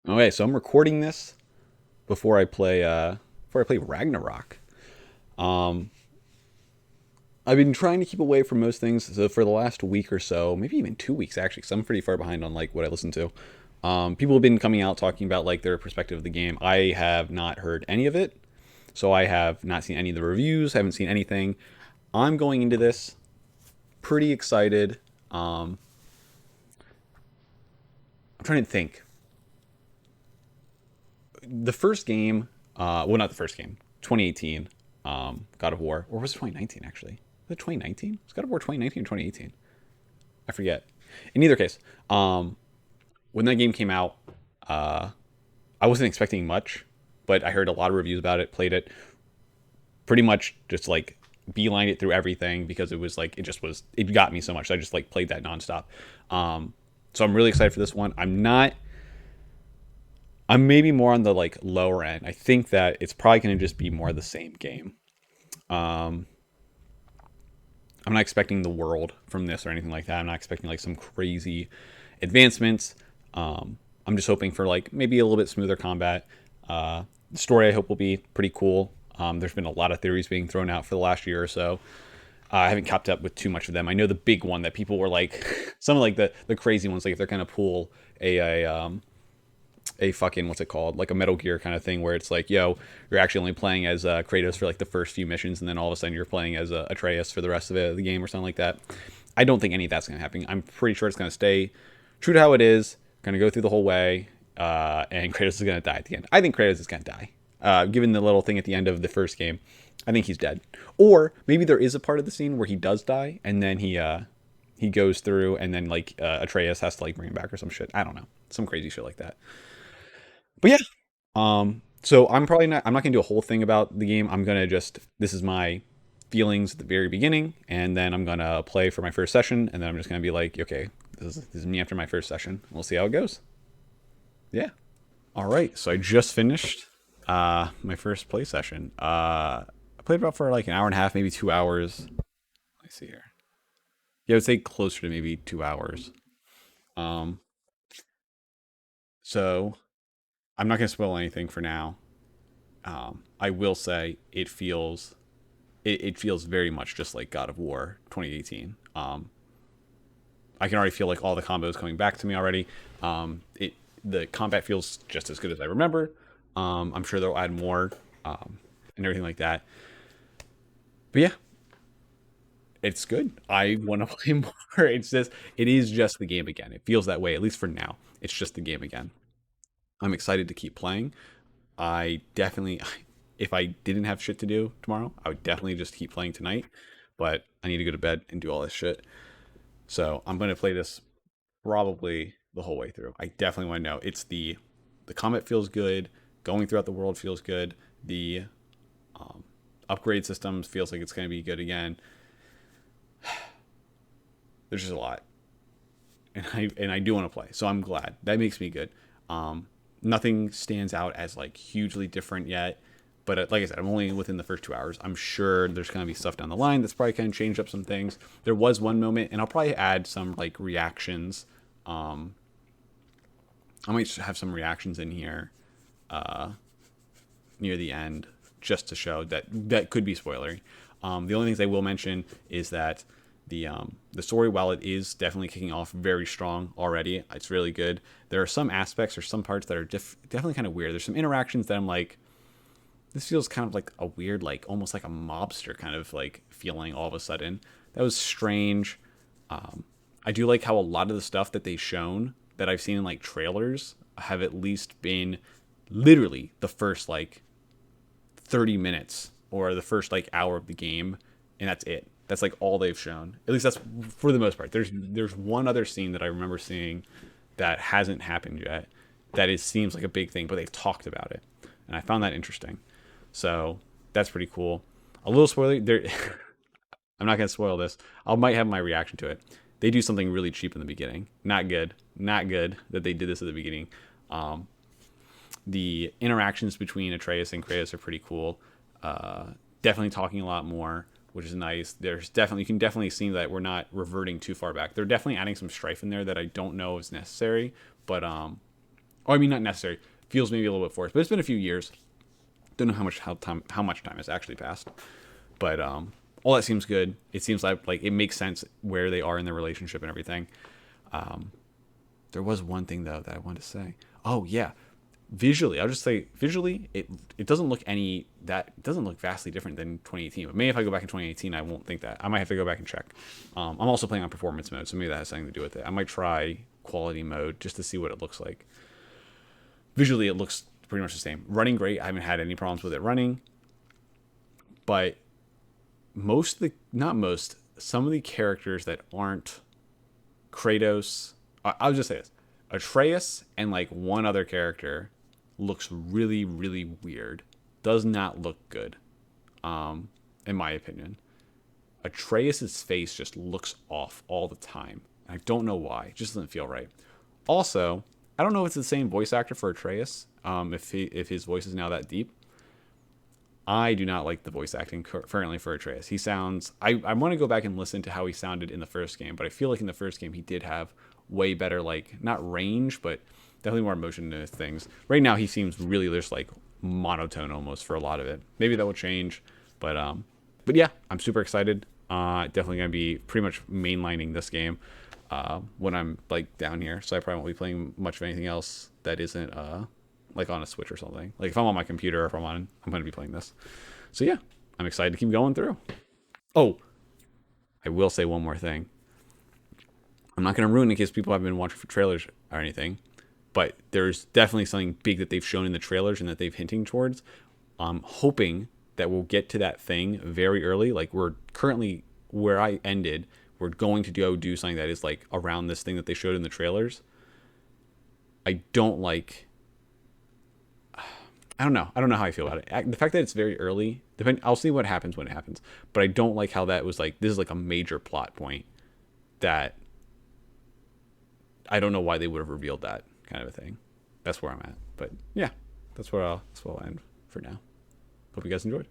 Okay, so I'm recording this before I play Ragnarok. Um, I've been trying to keep away from most things. So for the last week or so, maybe even 2 weeks actually, because I'm pretty far behind on like what I listen to. People have been coming out talking about like their perspective of the game. I have not heard any of it, so I have not seen any of the reviews. Haven't seen anything. I'm going into this pretty excited. Um, I'm trying to think. The first game, well, not the first game, 2018, God of War, or was it 2019 actually? Was it 2019? Was God of War 2019 or 2018? I forget. In either case, when that game came out, uh, I wasn't expecting much, but I heard a lot of reviews about it, played it, pretty much just like beelined it through everything because it was like it got me so much. So I just like played that nonstop. So I'm really excited for this one. I'm maybe more on the like lower end. I think that it's probably going to just be more of the same game. Um, I'm not expecting the world from this or anything like that. I'm not expecting like some crazy advancements. I'm just hoping for like maybe a little bit smoother combat. The story I hope will be pretty cool. There's been a lot of theories being thrown out for the last year or so. I haven't kept up with too much of them. I know the big one that people were like, some of like the crazy ones, like if they're gonna pull a fucking what's it called, like a Metal Gear kind of thing, where it's like, yo, you're actually only playing as Kratos for like the first few missions, and then all of a sudden you're playing as Atreus for the rest of the game or something like that. I don't think any of that's gonna happen. I'm pretty sure it's gonna stay true to how it is. Gonna go through the whole way, and Kratos is gonna die at the end. I think Kratos is gonna die. Given the little thing at the end of the first game, I think he's dead. Or maybe there is a part of the scene where he does die, and then he goes through, and then like Atreus has to like bring him back or some shit. I don't know, some crazy shit like that. But yeah, so I'm not gonna do a whole thing about the game. I'm gonna just this is my feelings at the very beginning, and then I'm gonna play for my first session, and then I'm just gonna be like, okay, this is me after my first session. We'll see how it goes. Yeah. All right. So I just finished my first play session. I played about for like an hour and a half, maybe 2 hours. Let me see here. Yeah, I would say closer to maybe 2 hours. Um, so I'm not gonna spoil anything for now. I will say it feels very much just like God of War 2018. I can already feel like all the combos coming back to me already. It The combat feels just as good as I remember. I'm sure they'll add more and everything like that. But yeah, it's good. I want to play more. It is just the game again. It feels that way at least for now. It's just the game again. I'm excited to keep playing. I definitely, if I didn't have shit to do tomorrow, I would definitely just keep playing tonight. But I need to go to bed and do all this shit. So I'm gonna play this probably the whole way through. I definitely want to know. The combat feels good. Going throughout the world feels good. The um, upgrade systems feels like it's gonna be good again. There's just a lot, and I do want to play. So I'm glad. That makes me good. Um, Nothing stands out as like hugely different yet. But like I said, I'm only within the first 2 hours. I'm sure there's going to be stuff down the line that's probably going to change up some things. There was one moment, and I'll probably add some like reactions. Um, I might have some reactions in here near the end just to show that that could be spoilery. The only things I will mention is that the story, while it is definitely kicking off very strong already, it's really good. There are some aspects or some parts that are definitely kind of weird. There's some interactions that I'm like, this feels kind of like a weird, like almost like a mobster kind of like feeling all of a sudden. That was strange. I do like how a lot of the stuff that they've shown that I've seen in like trailers have at least been literally the first like 30 minutes or the first like hour of the game, and that's it. That's like all they've shown. At least that's for the most part. There's one other scene that I remember seeing that hasn't happened yet. That it seems like a big thing, but they've talked about it, and I found that interesting. So that's pretty cool. A little spoiler. There, I'm not gonna spoil this. I might have my reaction to it. They do something really cheap in the beginning. Not good. Not good that they did this at the beginning. Um, the interactions between Atreus and Kratos are pretty cool. Definitely talking a lot more, which is nice. There's definitely, you can definitely see that we're not reverting too far back. They're definitely adding some strife in there that I don't know is necessary, but Or I mean, not necessary. Feels maybe a little bit forced, but it's been a few years. Don't know how much time has actually passed. But all that seems good. It seems like it makes sense where they are in their relationship and everything. There was one thing though that I wanted to say. Oh yeah, visually, I'll just say visually, it doesn't look it doesn't look vastly different than 2018. But maybe if I go back in 2018, I won't think that. I might have to go back and check. I'm also playing on performance mode, so maybe that has something to do with it. I might try quality mode just to see what it looks like. Visually, it looks pretty much the same. Running great. I haven't had any problems with it running. But some of the characters that aren't Kratos, I'll just say this. Atreus and like one other character looks really, really weird. Does not look good, in my opinion. Atreus's face just looks off all the time. I don't know why. It just doesn't feel right. Also, I don't know if it's the same voice actor for Atreus, if his voice is now that deep. I do not like the voice acting currently for Atreus. He sounds... I want to go back and listen to how he sounded in the first game, but I feel like in the first game he did have way better, like, not range, but definitely more emotion to things. Right now he seems really just, like, monotone almost for a lot of it. Maybe that will change, but yeah, I'm super excited. Definitely going to be pretty much mainlining this game when I'm, like, down here, so I probably won't be playing much of anything else that isn't... like on a Switch or something. Like if I'm on my computer, I'm going to be playing this. So yeah, I'm excited to keep going through. Oh, I will say one more thing. I'm not going to ruin it in case people have been watching for trailers or anything, but there's definitely something big that they've shown in the trailers and that they've hinting towards. I'm hoping that we'll get to that thing very early. Like we're currently where I ended. We're going to go do something that is like around this thing that they showed in the trailers. I don't know. I don't know how I feel about it. The fact that it's very early, I'll see what happens when it happens. But I don't like how that was like, this is like a major plot point that I don't know why they would have revealed that kind of a thing. That's where I'm at. But yeah, that's where I'll end for now. Hope you guys enjoyed.